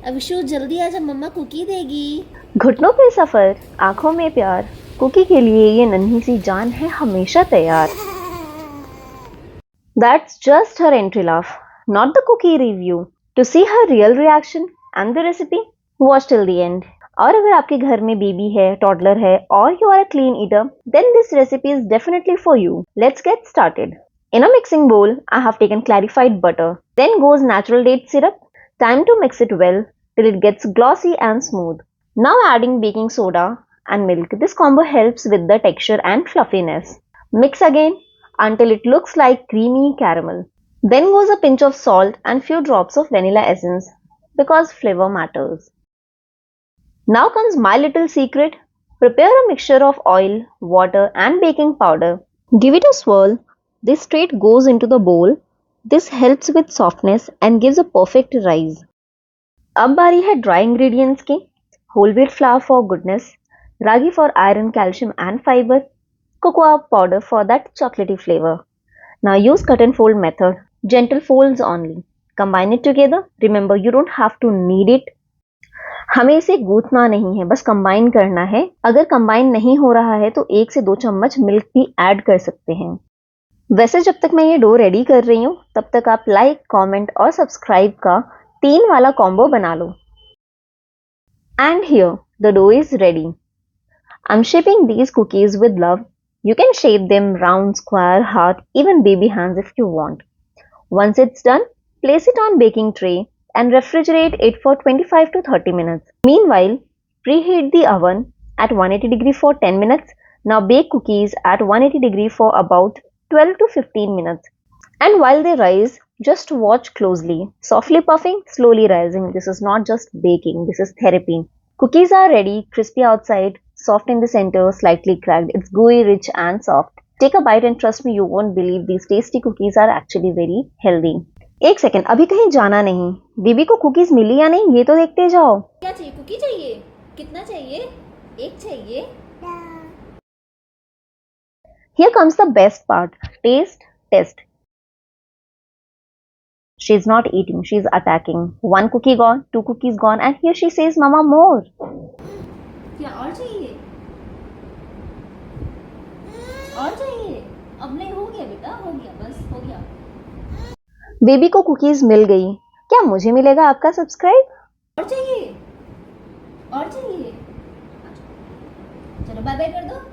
अविशु जल्दी आजा, मम्मा कुकी देगी। घुटनों पे सफर, आंखों में प्यार, कुकी के लिए ये नन्ही सी जान है हमेशा तैयार। That's just her entry laugh, not the cookie review. To see her real reaction and the recipe, watch till the end. और अगर आपके घर में बेबी है, टॉडलर है और you are a clean eater, then this recipe is definitely for you. Let's get started. In a mixing bowl, I have taken clarified butter. Then goes natural date syrup. Time to mix it well till it gets glossy and smooth. Now adding baking soda and milk. This combo helps with the texture and fluffiness. Mix again until it looks like creamy caramel. Then goes a pinch of salt and few drops of vanilla essence because flavor matters. Now comes my little secret. Prepare a mixture of oil, water and baking powder. Give it a swirl. This straight goes into the bowl. This helps with softness and gives a perfect rise. अब बारी है dry ingredients की. Whole wheat flour for goodness, ragi for iron, calcium and fiber, cocoa powder for that chocolatey flavor. Now use cut and fold method. Gentle folds only. Combine it together. Remember you don't have to knead it. हमें इसे गूंथना नहीं है, बस combine करना है. अगर combine नहीं हो रहा है तो 1 से 2 चम्मच मिल्क भी ऐड कर सकते हैं. वैसे जब तक मैं ये डो रेडी कर रही हूँ तब तक आप लाइक, कमेंट और सब्सक्राइब का 3 वाला कॉम्बो बना लो. And here the dough is ready. I'm shaping these cookies with love. You can shape them round, square, heart, even baby hands if you want. Once it's done, place it on baking tray and refrigerate it for 25 to 30 minutes. Meanwhile, preheat the oven at 180 degree for 10 minutes. Now bake cookies at 180 degree for about 12 to 15 minutes. And while they rise, just watch closely. Softly puffing, slowly rising. This is not just baking, this is therapy. Cookies are ready, crispy outside, soft in the center, slightly cracked. It's gooey, rich and soft. Take a bite and trust me, you won't believe these tasty cookies are actually very healthy. एक second, अभी कहीं जाना नहीं. Baby को cookies मिली या नहीं ये तो देखते जाओ. क्या चाहिए? कुकी चाहिए? कितना चाहिए? एक चाहिए? Here comes the best part. Taste test. She's not eating, she's attacking. 1 cookie gone, 2 cookies gone, and here she says, Mama, more. क्या और चाहिए? और चाहिए? अब नहीं, हो गया बेटा, हो गया, बस हो गया. बेबी को कुकीज मिल गई. क्या मुझे मिलेगा आपका सब्सक्राइब? और चाहिए? और चाहिए? चलो बाय बाय कर दो.